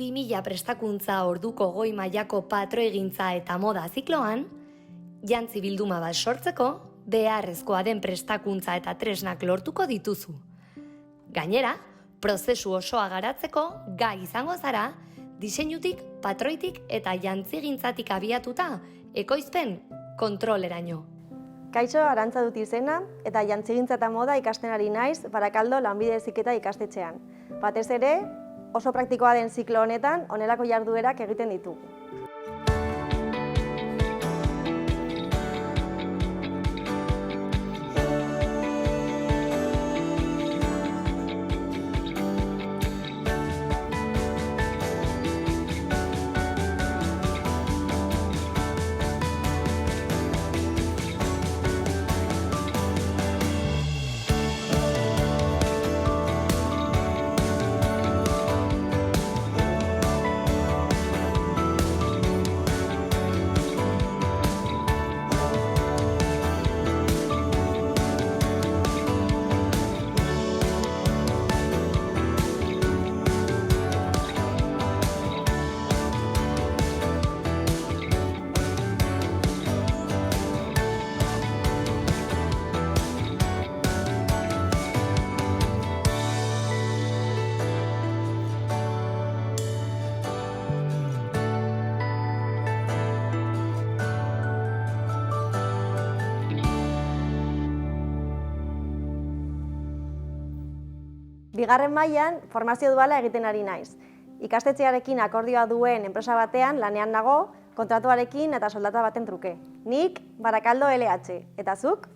2000 prestakuntza orduko goi mailako patroegintza eta moda zikloan, jantzi bilduma bat sortzeko, beharrezkoa den prestakuntza eta tresnak lortuko dituzu. Gainera, prozesu osoa garatzeko gai izango zara, diseinutik, patroitik eta jantzigintzatik abiatuta, ekoizpen kontroleraino. Kaixo, Arantza dut izena, eta jantzigintza eta moda ikasten ari naiz Barakaldo Lanbide Heziketa ikastetxean. Batez ere, oso praktikoa den ziklo honetan, honelako jarduerak egiten ditugu. Bigarren mailan formazio duala egiten ari naiz. Ikastetxearekin akordioa duen enpresa batean lanean nago, kontratuarekin eta soldata baten truke. Nik Barakaldo LH, eta zuk?